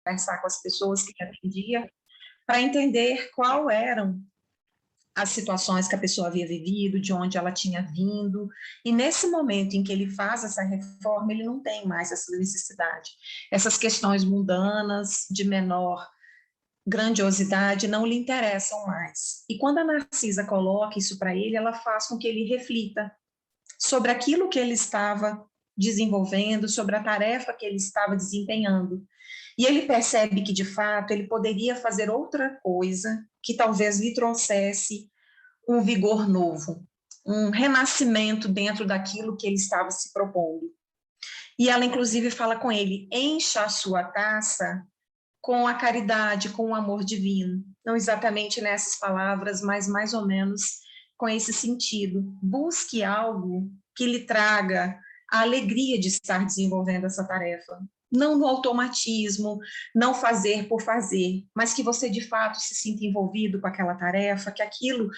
conversar com as pessoas que ele atendia, para entender qual eram as situações que a pessoa havia vivido, de onde ela tinha vindo, e nesse momento em que ele faz essa reforma, ele não tem mais essa necessidade. Essas questões mundanas, de menor grandiosidade, não lhe interessam mais. E quando a Narcisa coloca isso para ele, ela faz com que ele reflita sobre aquilo que ele estava desenvolvendo, sobre a tarefa que ele estava desempenhando. E ele percebe que, de fato, ele poderia fazer outra coisa que talvez lhe trouxesse um vigor novo, um renascimento dentro daquilo que ele estava se propondo. E ela, inclusive, fala com ele: encha a sua taça com a caridade, com o amor divino. Não exatamente nessas palavras, mas mais ou menos com esse sentido. Busque algo que lhe traga a alegria de estar desenvolvendo essa tarefa. Não no automatismo, não fazer por fazer, mas que você de fato se sinta envolvido com aquela tarefa, que aquilo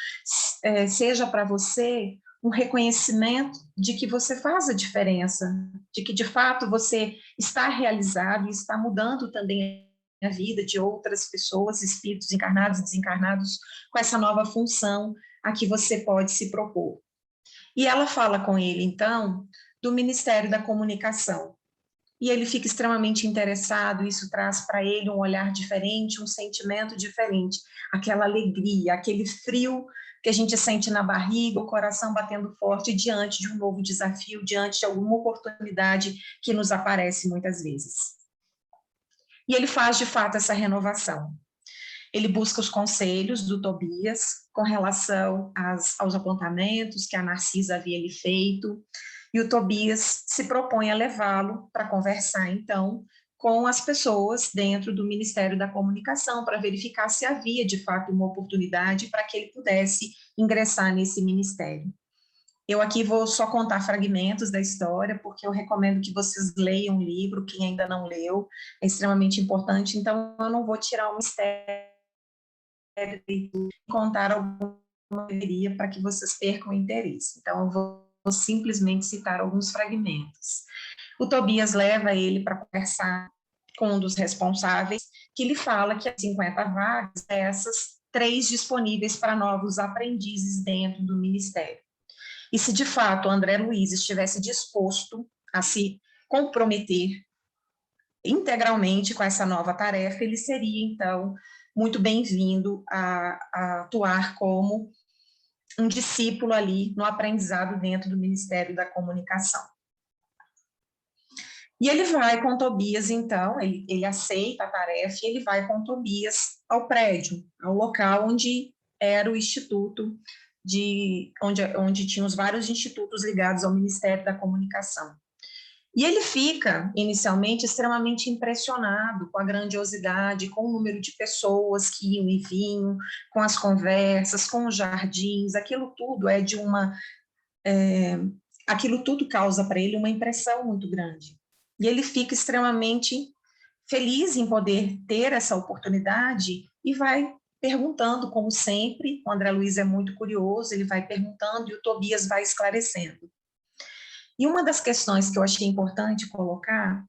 seja para você um reconhecimento de que você faz a diferença, de que de fato você está realizado e está mudando também a vida de outras pessoas, espíritos encarnados e desencarnados, com essa nova função a que você pode se propor. E ela fala com ele, então, do Ministério da Comunicação. E ele fica extremamente interessado, isso traz para ele um olhar diferente, um sentimento diferente, aquela alegria, aquele frio que a gente sente na barriga, o coração batendo forte diante de um novo desafio, diante de alguma oportunidade que nos aparece muitas vezes. E ele faz, de fato, essa renovação. Ele busca os conselhos do Tobias com relação aos apontamentos que a Narcisa havia lhe feito, e o Tobias se propõe a levá-lo para conversar, então, com as pessoas dentro do Ministério da Comunicação, para verificar se havia, de fato, uma oportunidade para que ele pudesse ingressar nesse ministério. Eu aqui vou só contar fragmentos da história, porque eu recomendo que vocês leiam o livro, quem ainda não leu, é extremamente importante, então eu não vou tirar o mistério e contar alguma teoria para que vocês percam o interesse. Então eu vou simplesmente citar alguns fragmentos. O Tobias leva ele para conversar com um dos responsáveis, que lhe fala que as 50 vagas, essas 3 disponíveis para novos aprendizes dentro do Ministério. E se de fato o André Luiz estivesse disposto a se comprometer integralmente com essa nova tarefa, ele seria, então, muito bem-vindo a atuar como um discípulo ali no aprendizado dentro do Ministério da Comunicação. E ele vai com Tobias, então, ele aceita a tarefa e ele vai com Tobias ao prédio, ao local onde era o instituto, onde tinha os vários institutos ligados ao Ministério da Comunicação. E ele fica, inicialmente, extremamente impressionado com a grandiosidade, com o número de pessoas que iam e vinham, com as conversas, com os jardins, aquilo tudo aquilo tudo causa para ele uma impressão muito grande. E ele fica extremamente feliz em poder ter essa oportunidade e vai perguntando, como sempre, o André Luiz é muito curioso, ele vai perguntando e o Tobias vai esclarecendo. E uma das questões que eu achei importante colocar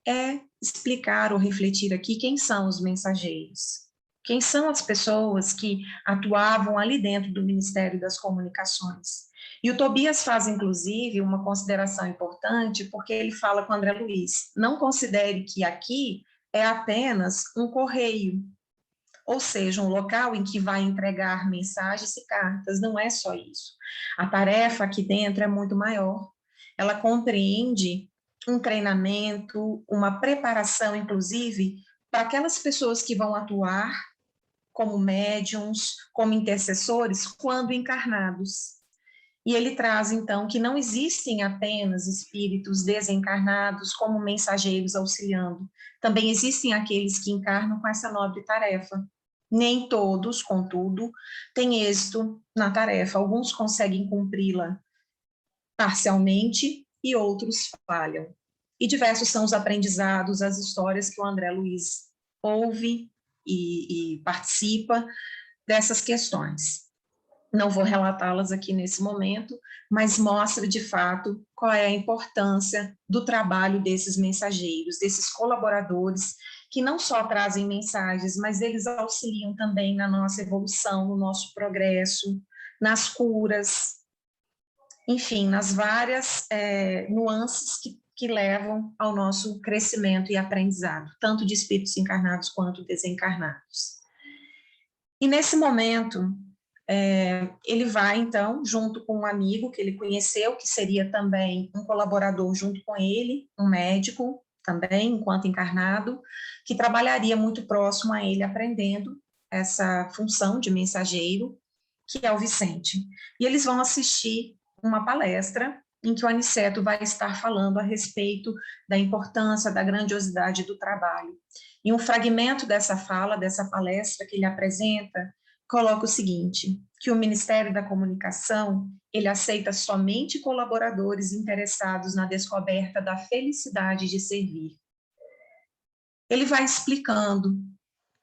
é explicar ou refletir aqui quem são os mensageiros. Quem são as pessoas que atuavam ali dentro do Ministério das Comunicações. E o Tobias faz, inclusive, uma consideração importante, porque ele fala com o André Luiz: não considere que aqui é apenas um correio, ou seja, um local em que vai entregar mensagens e cartas, não é só isso. A tarefa aqui dentro é muito maior. Ela compreende um treinamento, uma preparação, inclusive, para aquelas pessoas que vão atuar como médiums, como intercessores, quando encarnados. E ele traz, então, que não existem apenas espíritos desencarnados como mensageiros auxiliando. Também existem aqueles que encarnam com essa nobre tarefa. Nem todos, contudo, têm êxito na tarefa. Alguns conseguem cumpri-la parcialmente e outros falham. E diversos são os aprendizados, as histórias que o André Luiz ouve e participa dessas questões. Não vou relatá-las aqui nesse momento, mas mostra de fato qual é a importância do trabalho desses mensageiros, desses colaboradores que não só trazem mensagens, mas eles auxiliam também na nossa evolução, no nosso progresso, nas curas, enfim, nas várias nuances que levam ao nosso crescimento e aprendizado, tanto de espíritos encarnados quanto desencarnados. E nesse momento, ele vai, então, junto com um amigo que ele conheceu, que seria também um colaborador junto com ele, um médico também, enquanto encarnado, que trabalharia muito próximo a ele, aprendendo essa função de mensageiro, que é o Vicente. E eles vão assistir uma palestra em que o Aniceto vai estar falando a respeito da importância, da grandiosidade do trabalho. E um fragmento dessa fala, dessa palestra que ele apresenta, coloca o seguinte, que o Ministério da Comunicação, ele aceita somente colaboradores interessados na descoberta da felicidade de servir. Ele vai explicando,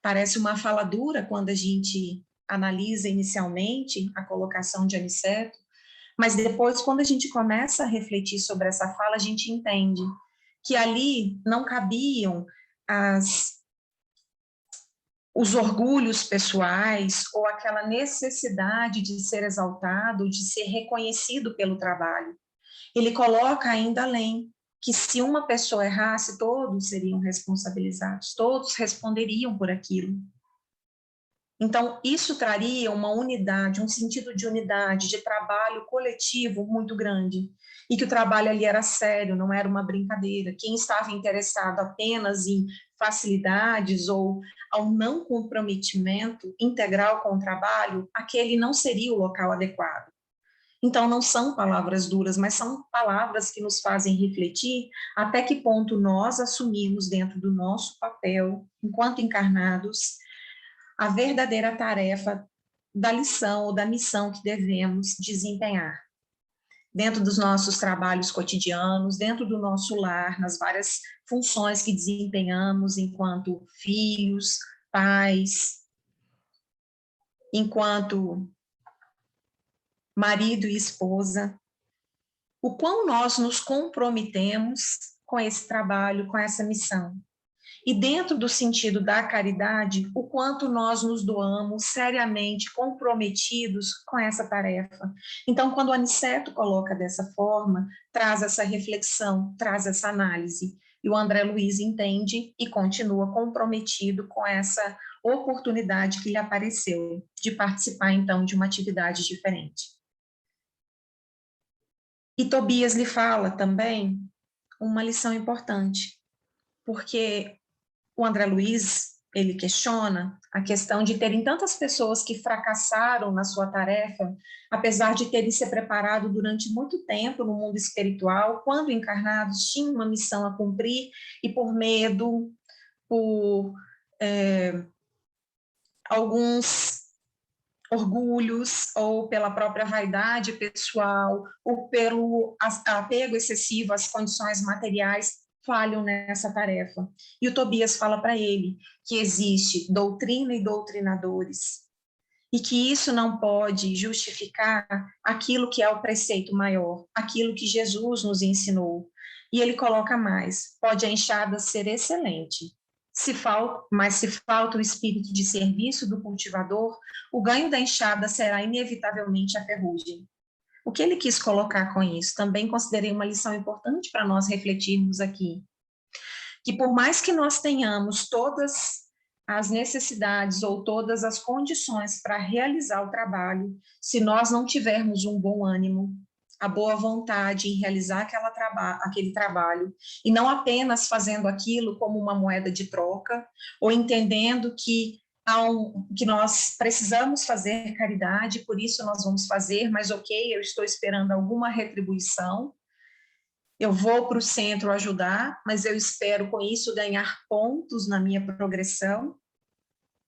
parece uma fala dura quando a gente analisa inicialmente a colocação de Aniceto, mas depois, quando a gente começa a refletir sobre essa fala, a gente entende que ali não cabiam os orgulhos pessoais ou aquela necessidade de ser exaltado, de ser reconhecido pelo trabalho. Ele coloca ainda além, que se uma pessoa errasse, todos seriam responsabilizados, todos responderiam por aquilo. Então, isso traria uma unidade, um sentido de unidade, de trabalho coletivo muito grande. E que o trabalho ali era sério, não era uma brincadeira. Quem estava interessado apenas em facilidades ou ao não comprometimento integral com o trabalho, aquele não seria o local adequado. Então, não são palavras duras, mas são palavras que nos fazem refletir até que ponto nós assumimos dentro do nosso papel, enquanto encarnados, a verdadeira tarefa da lição ou da missão que devemos desempenhar. Dentro dos nossos trabalhos cotidianos, dentro do nosso lar, nas várias funções que desempenhamos enquanto filhos, pais, enquanto marido e esposa, o quão nós nos comprometemos com esse trabalho, com essa missão. E dentro do sentido da caridade, o quanto nós nos doamos seriamente comprometidos com essa tarefa. Então, quando o Aniceto coloca dessa forma, traz essa reflexão, traz essa análise. E o André Luiz entende e continua comprometido com essa oportunidade que lhe apareceu de participar, então, de uma atividade diferente. E Tobias lhe fala também uma lição importante, porque o André Luiz, ele questiona a questão de terem tantas pessoas que fracassaram na sua tarefa, apesar de terem se preparado durante muito tempo no mundo espiritual, quando encarnados tinham uma missão a cumprir e por medo, por alguns orgulhos ou pela própria vaidade pessoal ou pelo apego excessivo às condições materiais, falham nessa tarefa. E o Tobias fala para ele que existe doutrina e doutrinadores, e que isso não pode justificar aquilo que é o preceito maior, aquilo que Jesus nos ensinou. E ele coloca mais, pode a enxada ser excelente, mas se falta o espírito de serviço do cultivador, o ganho da enxada será inevitavelmente a ferrugem. O que ele quis colocar com isso? Também considerei uma lição importante para nós refletirmos aqui. Que por mais que nós tenhamos todas as necessidades ou todas as condições para realizar o trabalho, se nós não tivermos um bom ânimo, a boa vontade em realizar aquele trabalho, e não apenas fazendo aquilo como uma moeda de troca, ou entendendo que nós precisamos fazer caridade, por isso nós vamos fazer, mas ok, eu estou esperando alguma retribuição, eu vou para o centro ajudar, mas eu espero com isso ganhar pontos na minha progressão,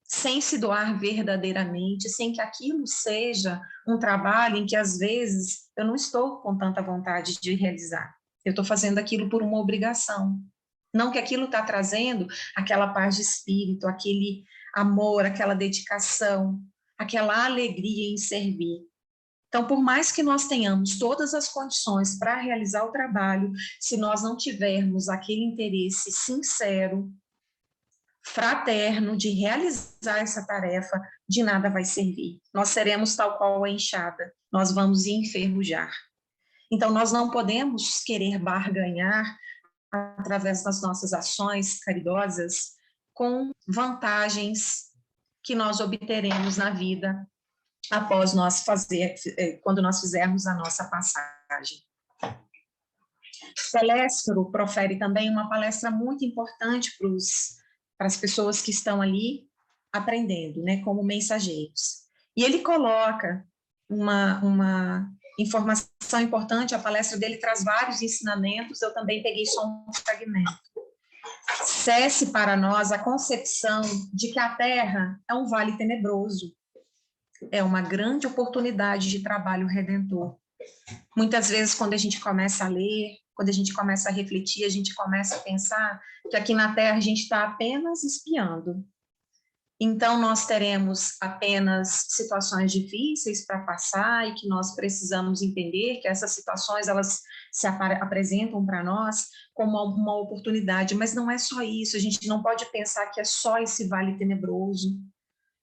sem se doar verdadeiramente, sem que aquilo seja um trabalho em que às vezes eu não estou com tanta vontade de realizar, eu estou fazendo aquilo por uma obrigação, não que aquilo está trazendo aquela paz de espírito, aquele amor, aquela dedicação, aquela alegria em servir. Então, por mais que nós tenhamos todas as condições para realizar o trabalho, se nós não tivermos aquele interesse sincero, fraterno de realizar essa tarefa, de nada vai servir. Nós seremos tal qual a enxada, nós vamos enferrujar. Então, nós não podemos querer barganhar através das nossas ações caridosas com vantagens que nós obteremos na vida após quando nós fizermos a nossa passagem. Telésforo profere também uma palestra muito importante para as pessoas que estão ali aprendendo, né, como mensageiros. E ele coloca uma informação importante, a palestra dele traz vários ensinamentos, eu também peguei só um fragmento. Cesse para nós a concepção de que a Terra é um vale tenebroso, é uma grande oportunidade de trabalho redentor. Muitas vezes, quando a gente começa a ler, quando a gente começa a refletir, a gente começa a pensar que aqui na Terra a gente está apenas espiando. Então, nós teremos apenas situações difíceis para passar e que nós precisamos entender que essas situações, elas se apresentam para nós como uma oportunidade, mas não é só isso, a gente não pode pensar que é só esse vale tenebroso,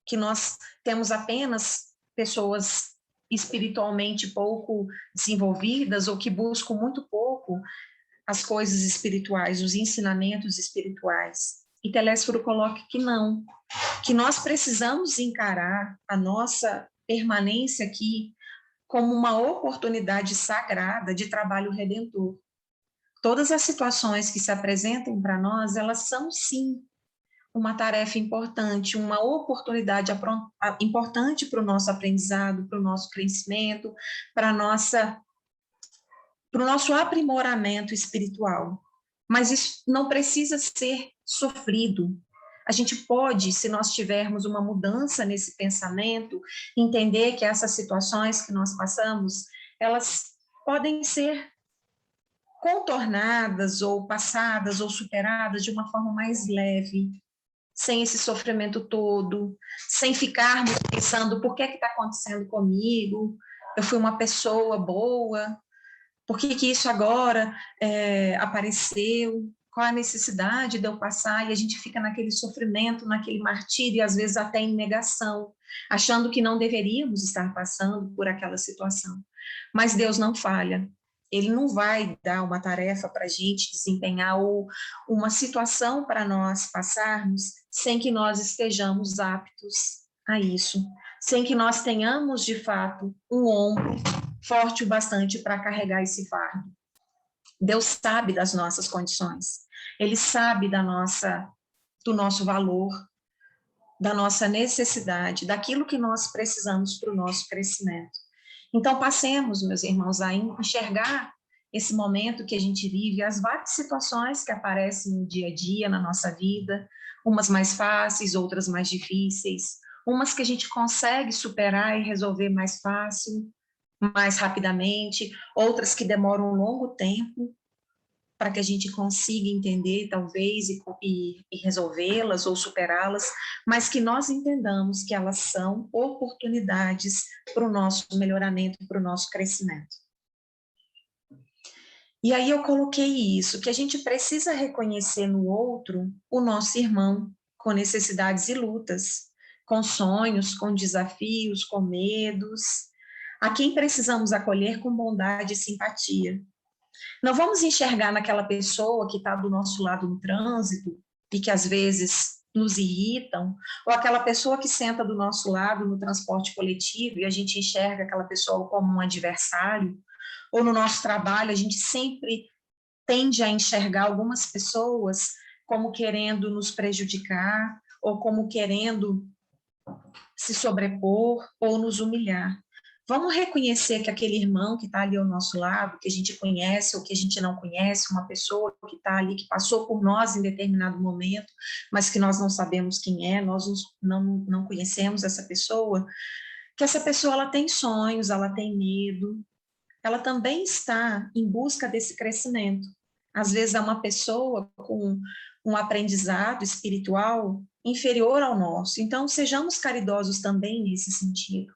que nós temos apenas pessoas espiritualmente pouco desenvolvidas ou que buscam muito pouco as coisas espirituais, os ensinamentos espirituais. E Telésforo coloca que não, que nós precisamos encarar a nossa permanência aqui como uma oportunidade sagrada de trabalho redentor. Todas as situações que se apresentam para nós, elas são sim uma tarefa importante, uma oportunidade importante para o nosso aprendizado, para o nosso crescimento, para o nosso aprimoramento espiritual. Mas isso não precisa ser sofrido. A gente pode, se nós tivermos uma mudança nesse pensamento, entender que essas situações que nós passamos, elas podem ser contornadas ou passadas ou superadas de uma forma mais leve, sem esse sofrimento todo, sem ficarmos pensando por que está acontecendo comigo, eu fui uma pessoa boa, por que isso agora apareceu, qual a necessidade de eu passar, e a gente fica naquele sofrimento, naquele martírio, e às vezes até em negação, achando que não deveríamos estar passando por aquela situação. Mas Deus não falha. Ele não vai dar uma tarefa para a gente desempenhar ou uma situação para nós passarmos sem que nós estejamos aptos a isso, sem que nós tenhamos, de fato, um ombro forte o bastante para carregar esse fardo. Deus sabe das nossas condições, Ele sabe do nosso valor, da nossa necessidade, daquilo que nós precisamos para o nosso crescimento. Então, passemos, meus irmãos, a enxergar esse momento que a gente vive, as várias situações que aparecem no dia a dia, na nossa vida, umas mais fáceis, outras mais difíceis, umas que a gente consegue superar e resolver mais fácil, mais rapidamente, outras que demoram um longo tempo para que a gente consiga entender, talvez, e resolvê-las ou superá-las, mas que nós entendamos que elas são oportunidades para o nosso melhoramento, para o nosso crescimento. E aí eu coloquei isso, que a gente precisa reconhecer no outro o nosso irmão, com necessidades e lutas, com sonhos, com desafios, com medos, a quem precisamos acolher com bondade e simpatia. Não vamos enxergar naquela pessoa que está do nosso lado no trânsito e que às vezes nos irritam, ou aquela pessoa que senta do nosso lado no transporte coletivo e a gente enxerga aquela pessoa como um adversário, ou no nosso trabalho a gente sempre tende a enxergar algumas pessoas como querendo nos prejudicar, ou como querendo se sobrepor ou nos humilhar. Vamos reconhecer que aquele irmão que está ali ao nosso lado, que a gente conhece ou que a gente não conhece, uma pessoa que está ali, que passou por nós em determinado momento, mas que nós não sabemos quem é, nós não conhecemos essa pessoa, que essa pessoa ela tem sonhos, ela tem medo, ela também está em busca desse crescimento. Às vezes é uma pessoa com um aprendizado espiritual inferior ao nosso, então sejamos caridosos também nesse sentido,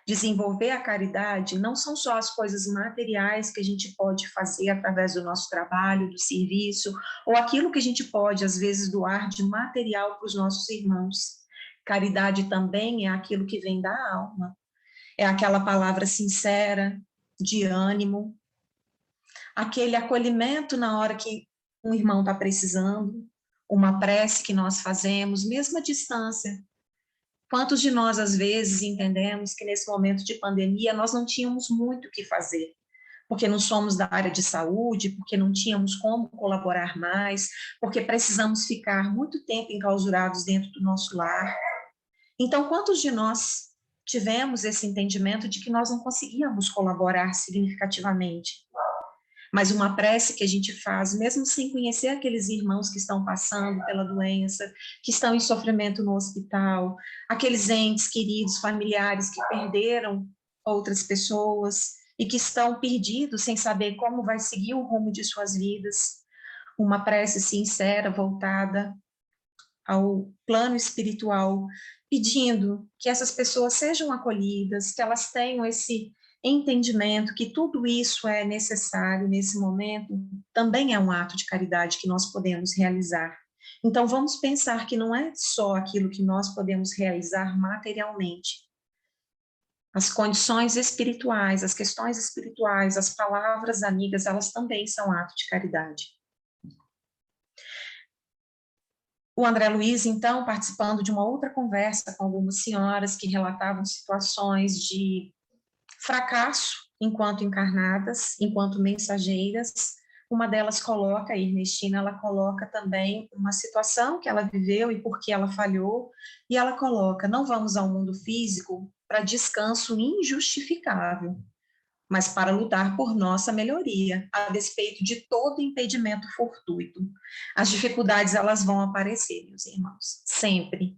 Desenvolver a caridade não são só as coisas materiais que a gente pode fazer através do nosso trabalho, do serviço, ou aquilo que a gente pode, às vezes, doar de material para os nossos irmãos. Caridade também é aquilo que vem da alma, é aquela palavra sincera, de ânimo, aquele acolhimento na hora que um irmão está precisando, uma prece que nós fazemos, mesmo à distância. Quantos de nós, às vezes, entendemos que nesse momento de pandemia nós não tínhamos muito o que fazer, porque não somos da área de saúde, porque não tínhamos como colaborar mais, porque precisamos ficar muito tempo enclausurados dentro do nosso lar. Então, quantos de nós tivemos esse entendimento de que nós não conseguíamos colaborar significativamente? Mas uma prece que a gente faz, mesmo sem conhecer aqueles irmãos que estão passando pela doença, que estão em sofrimento no hospital, aqueles entes queridos, familiares que perderam outras pessoas e que estão perdidos sem saber como vai seguir o rumo de suas vidas. Uma prece sincera, voltada ao plano espiritual, pedindo que essas pessoas sejam acolhidas, que elas tenham esse entendimento que tudo isso é necessário nesse momento, também é um ato de caridade que nós podemos realizar. Então, vamos pensar que não é só aquilo que nós podemos realizar materialmente. As condições espirituais, as questões espirituais, as palavras amigas, elas também são ato de caridade. O André Luiz, então, participando de uma outra conversa com algumas senhoras que relatavam situações de fracasso enquanto encarnadas, enquanto mensageiras, uma delas coloca, a Ernestina, ela coloca também uma situação que ela viveu e por que ela falhou, e ela coloca, não vamos ao mundo físico para descanso injustificável, mas para lutar por nossa melhoria, a despeito de todo impedimento fortuito. As dificuldades, elas vão aparecer, meus irmãos, sempre.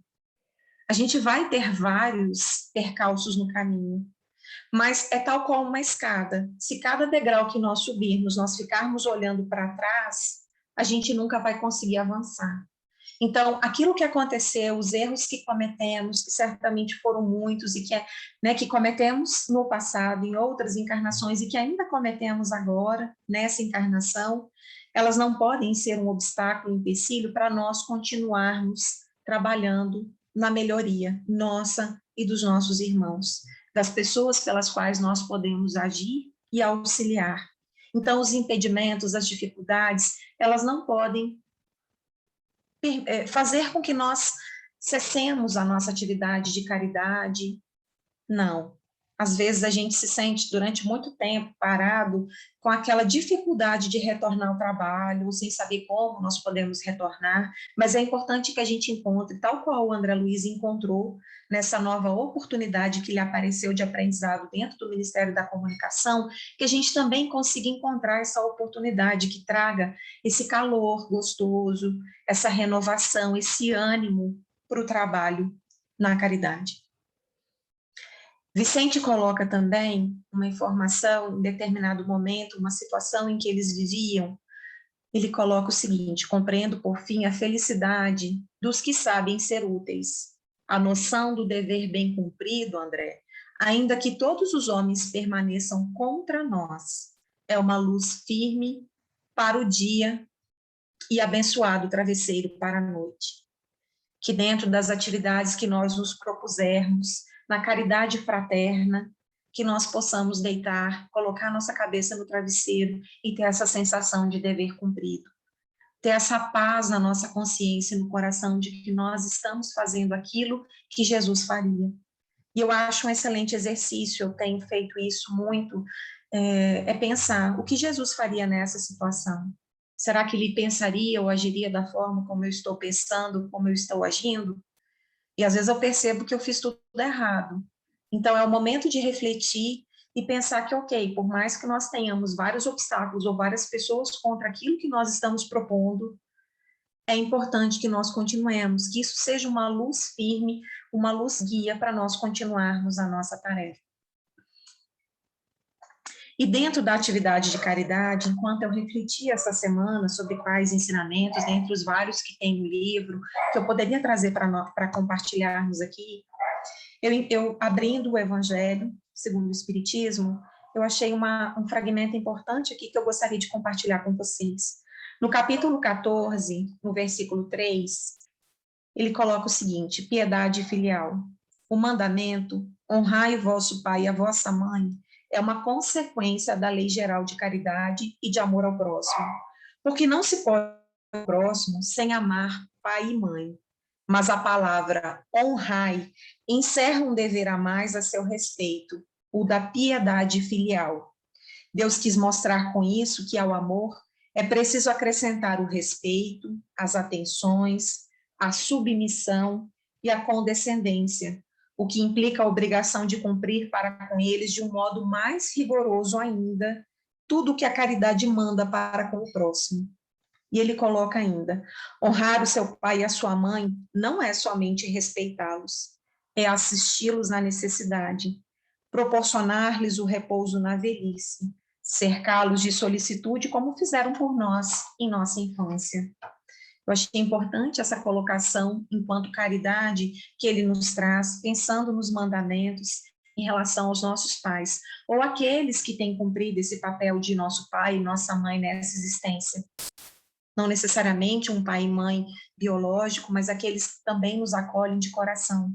A gente vai ter vários percalços no caminho, mas é tal qual uma escada. Se cada degrau que nós subirmos, nós ficarmos olhando para trás, a gente nunca vai conseguir avançar. Então, aquilo que aconteceu, os erros que cometemos, que certamente foram muitos e que cometemos no passado, em outras encarnações e que ainda cometemos agora, nessa encarnação, elas não podem ser um obstáculo, um empecilho para nós continuarmos trabalhando na melhoria nossa e dos nossos irmãos, das pessoas pelas quais nós podemos agir e auxiliar. Então, os impedimentos, as dificuldades, elas não podem fazer com que nós cessemos a nossa atividade de caridade. Não. Às vezes a gente se sente durante muito tempo parado com aquela dificuldade de retornar ao trabalho, ou sem saber como nós podemos retornar, mas é importante que a gente encontre, tal qual o André Luiz encontrou nessa nova oportunidade que lhe apareceu de aprendizado dentro do Ministério da Comunicação, que a gente também consiga encontrar essa oportunidade que traga esse calor gostoso, essa renovação, esse ânimo para o trabalho na caridade. Vicente coloca também uma informação, em determinado momento, uma situação em que eles viviam. Ele coloca o seguinte: compreendo, por fim, a felicidade dos que sabem ser úteis. A noção do dever bem cumprido, André, ainda que todos os homens permaneçam contra nós, é uma luz firme para o dia e abençoado travesseiro para a noite. Que dentro das atividades que nós nos propusermos, na caridade fraterna, que nós possamos deitar, colocar nossa cabeça no travesseiro e ter essa sensação de dever cumprido. Ter essa paz na nossa consciência, no coração, de que nós estamos fazendo aquilo que Jesus faria. E eu acho um excelente exercício, eu tenho feito isso muito, é pensar o que Jesus faria nessa situação. Será que ele pensaria ou agiria da forma como eu estou pensando, como eu estou agindo? E às vezes eu percebo que eu fiz tudo errado. Então é o momento de refletir e pensar que, ok, por mais que nós tenhamos vários obstáculos ou várias pessoas contra aquilo que nós estamos propondo, é importante que nós continuemos, que isso seja uma luz firme, uma luz guia para nós continuarmos a nossa tarefa. E dentro da atividade de caridade, enquanto eu refleti essa semana sobre quais ensinamentos, dentre os vários que tem no livro, que eu poderia trazer para compartilharmos aqui, Eu abrindo o Evangelho, segundo o Espiritismo, eu achei um fragmento importante aqui que eu gostaria de compartilhar com vocês. No capítulo 14, no versículo 3, ele coloca o seguinte: piedade filial. O mandamento, honrai o vosso pai e a vossa mãe, é uma consequência da lei geral de caridade e de amor ao próximo. Porque não se pode amar ao próximo sem amar pai e mãe. Mas a palavra honrai encerra um dever a mais a seu respeito, o da piedade filial. Deus quis mostrar com isso que ao amor é preciso acrescentar o respeito, as atenções, a submissão e a condescendência, o que implica a obrigação de cumprir para com eles de um modo mais rigoroso ainda tudo o que a caridade manda para com o próximo. E ele coloca ainda: honrar o seu pai e a sua mãe não é somente respeitá-los, é assisti-los na necessidade, proporcionar-lhes o repouso na velhice, cercá-los de solicitude como fizeram por nós em nossa infância. Eu achei importante essa colocação enquanto caridade que ele nos traz, pensando nos mandamentos em relação aos nossos pais, ou aqueles que têm cumprido esse papel de nosso pai e nossa mãe nessa existência. Não necessariamente um pai e mãe biológico, mas aqueles que também nos acolhem de coração.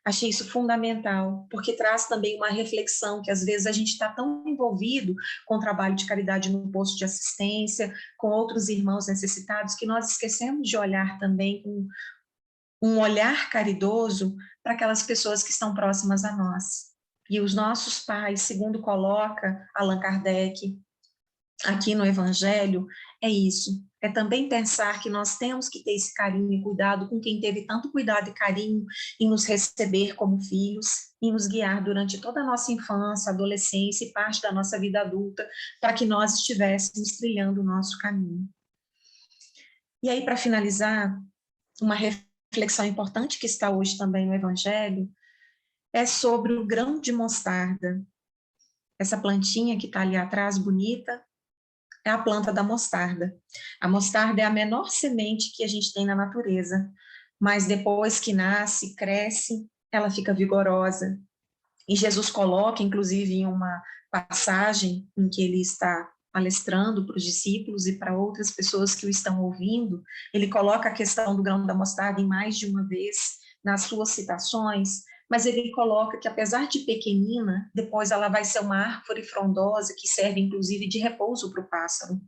Achei isso fundamental, porque traz também uma reflexão que às vezes a gente está tão envolvido com o trabalho de caridade no posto de assistência, com outros irmãos necessitados, que nós esquecemos de olhar também com um olhar caridoso para aquelas pessoas que estão próximas a nós. E os nossos pais, segundo coloca Allan Kardec, aqui no Evangelho, é isso. É também pensar que nós temos que ter esse carinho e cuidado com quem teve tanto cuidado e carinho em nos receber como filhos, em nos guiar durante toda a nossa infância, adolescência e parte da nossa vida adulta, para que nós estivéssemos trilhando o nosso caminho. E aí, para finalizar, uma reflexão importante que está hoje também no Evangelho é sobre o grão de mostarda. Essa plantinha que está ali atrás, bonita, é a planta da mostarda. A mostarda é a menor semente que a gente tem na natureza, mas depois que nasce, cresce, ela fica vigorosa. E Jesus coloca, inclusive, em uma passagem em que ele está palestrando para os discípulos e para outras pessoas que o estão ouvindo, ele coloca a questão do grão da mostarda em mais de uma vez nas suas citações, mas ele coloca que, apesar de pequenina, depois ela vai ser uma árvore frondosa que serve, inclusive, de repouso para o pássaro.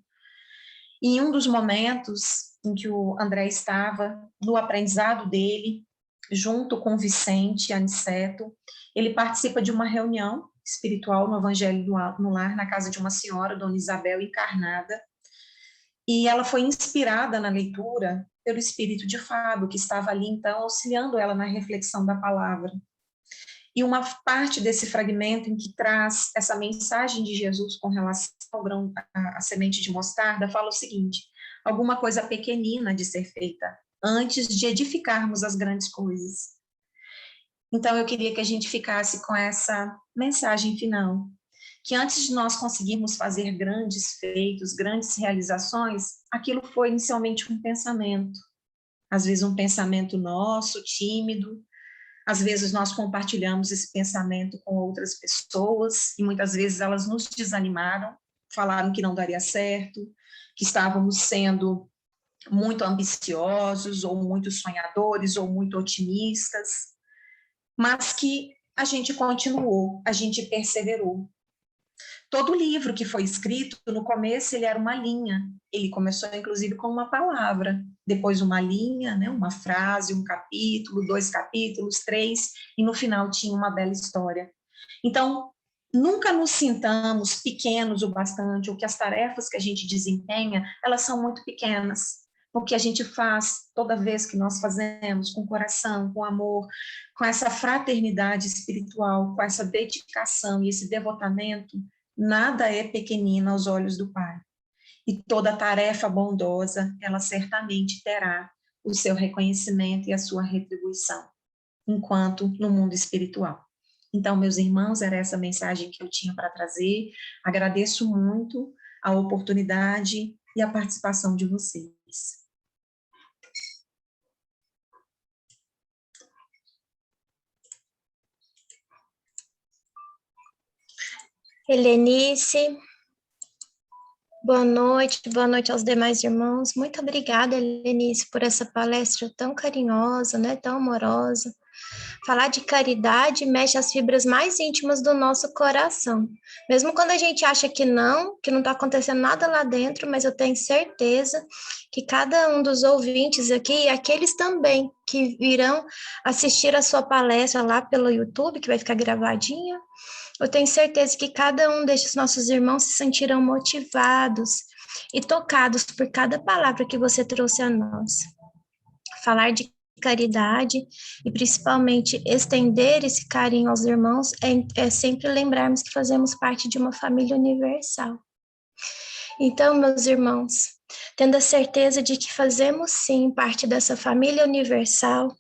E em um dos momentos em que o André estava no aprendizado dele, junto com Vicente Aniceto, ele participa de uma reunião espiritual no Evangelho no Lar, na casa de uma senhora, Dona Isabel Encarnada, e ela foi inspirada na leitura pelo espírito de Fábio, que estava ali, então, auxiliando ela na reflexão da palavra. E uma parte desse fragmento em que traz essa mensagem de Jesus com relação ao grão, à semente de mostarda, fala o seguinte: alguma coisa pequenina de ser feita, antes de edificarmos as grandes coisas. Então, eu queria que a gente ficasse com essa mensagem final, que antes de nós conseguirmos fazer grandes feitos, grandes realizações, aquilo foi inicialmente um pensamento, às vezes um pensamento nosso, tímido. Às vezes nós compartilhamos esse pensamento com outras pessoas e muitas vezes elas nos desanimaram, falaram que não daria certo, que estávamos sendo muito ambiciosos ou muito sonhadores ou muito otimistas, mas que a gente continuou, a gente perseverou. Todo livro que foi escrito, no começo ele era uma linha, ele começou inclusive com uma palavra, depois uma linha, né, uma frase, um capítulo, 2 capítulos, 3, e no final tinha uma bela história. Então, nunca nos sintamos pequenos o bastante, ou que as tarefas que a gente desempenha, elas são muito pequenas, porque a gente faz toda vez que nós fazemos, com coração, com amor, com essa fraternidade espiritual, com essa dedicação e esse devotamento. Nada é pequenino aos olhos do Pai. E toda tarefa bondosa, ela certamente terá o seu reconhecimento e a sua retribuição, enquanto no mundo espiritual. Então, meus irmãos, era essa mensagem que eu tinha para trazer. Agradeço muito a oportunidade e a participação de vocês. Helenice, boa noite aos demais irmãos. Muito obrigada, Helenice, por essa palestra tão carinhosa, né, tão amorosa. Falar de caridade mexe as fibras mais íntimas do nosso coração. Mesmo quando a gente acha que não está acontecendo nada lá dentro, mas eu tenho certeza que cada um dos ouvintes aqui, e aqueles também que virão assistir a sua palestra lá pelo YouTube, que vai ficar gravadinha, eu tenho certeza que cada um destes nossos irmãos se sentirão motivados e tocados por cada palavra que você trouxe a nós. Falar de caridade e principalmente estender esse carinho aos irmãos é sempre lembrarmos que fazemos parte de uma família universal. Então, meus irmãos, tendo a certeza de que fazemos sim parte dessa família universal,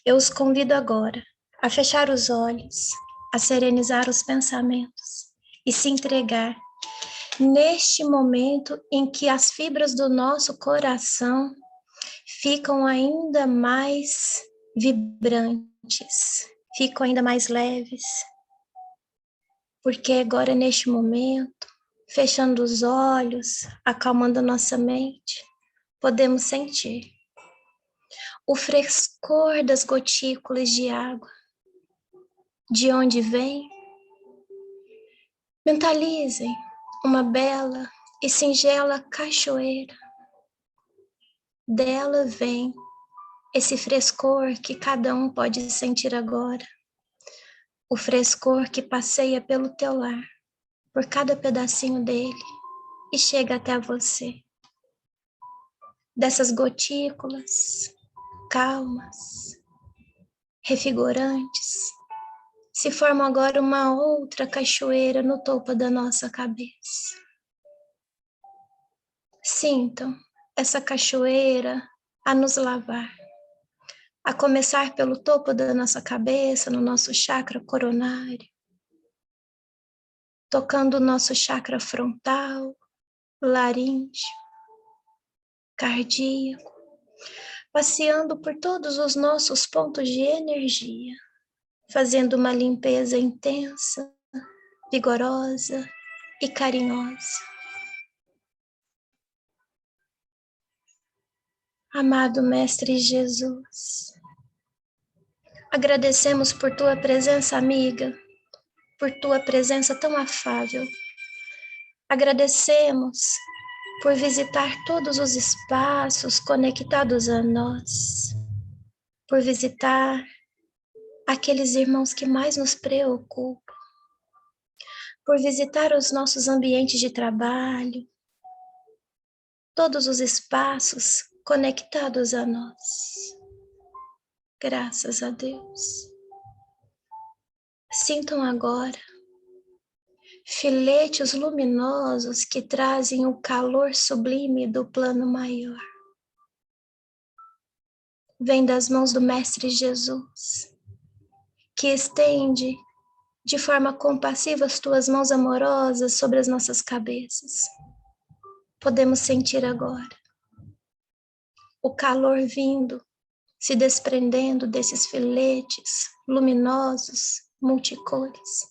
eu os convido agora a fechar os olhos, a serenizar os pensamentos e se entregar neste momento em que as fibras do nosso coração ficam ainda mais vibrantes, ficam ainda mais leves, porque agora neste momento, fechando os olhos, acalmando a nossa mente, podemos sentir o frescor das gotículas de água. De onde vem? Mentalizem uma bela e singela cachoeira. Dela vem esse frescor que cada um pode sentir agora. O frescor que passeia pelo teu lar, por cada pedacinho dele, e chega até você. Dessas gotículas calmas, revigorantes, se forma agora uma outra cachoeira no topo da nossa cabeça. Sintam essa cachoeira a nos lavar, a começar pelo topo da nossa cabeça, no nosso chakra coronário, tocando o nosso chakra frontal, laríngeo, cardíaco, passeando por todos os nossos pontos de energia, fazendo uma limpeza intensa, vigorosa e carinhosa. Amado Mestre Jesus, agradecemos por tua presença amiga, por tua presença tão afável. Agradecemos por visitar todos os espaços conectados a nós, por visitar aqueles irmãos que mais nos preocupam, por visitar os nossos ambientes de trabalho, todos os espaços conectados a nós. Graças a Deus. Sintam agora filetes luminosos que trazem o calor sublime do plano maior. Vem das mãos do Mestre Jesus, que estende de forma compassiva as tuas mãos amorosas sobre as nossas cabeças. Podemos sentir agora o calor vindo, se desprendendo desses filetes luminosos, multicores,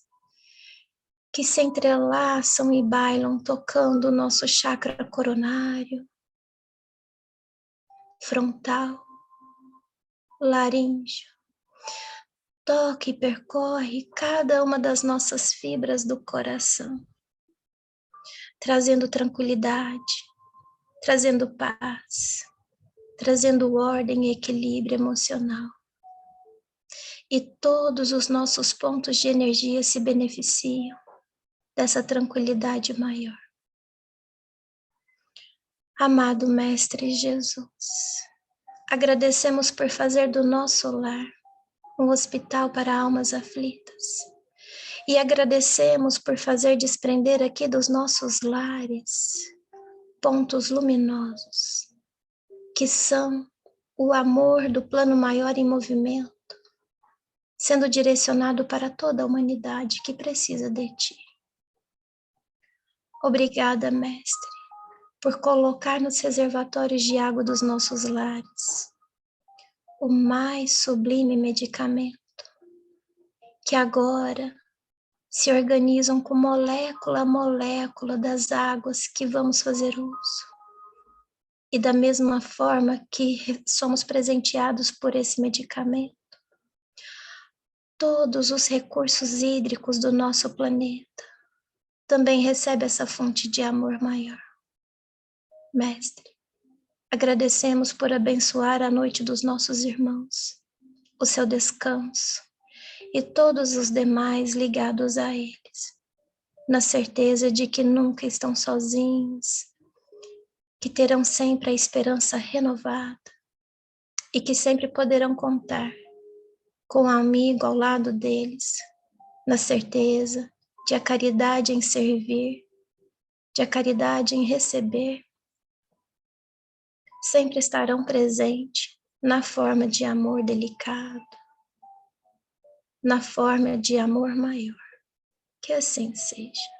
que se entrelaçam e bailam, tocando o nosso chakra coronário, frontal, laríngeo. Toca e percorre cada uma das nossas fibras do coração, trazendo tranquilidade, trazendo paz, trazendo ordem e equilíbrio emocional. E todos os nossos pontos de energia se beneficiam dessa tranquilidade maior. Amado Mestre Jesus, agradecemos por fazer do nosso lar um hospital para almas aflitas. E agradecemos por fazer desprender aqui dos nossos lares pontos luminosos, que são o amor do plano maior em movimento, sendo direcionado para toda a humanidade que precisa de ti. Obrigada, Mestre, por colocar nos reservatórios de água dos nossos lares o mais sublime medicamento, que agora se organizam com molécula a molécula das águas que vamos fazer uso. E da mesma forma que somos presenteados por esse medicamento, todos os recursos hídricos do nosso planeta também recebem essa fonte de amor maior. Mestre, agradecemos por abençoar a noite dos nossos irmãos, o seu descanso e todos os demais ligados a eles, na certeza de que nunca estão sozinhos, que terão sempre a esperança renovada e que sempre poderão contar com um amigo ao lado deles, na certeza de a caridade em servir, de a caridade em receber, sempre estarão presentes na forma de amor delicado, na forma de amor maior. Que assim seja.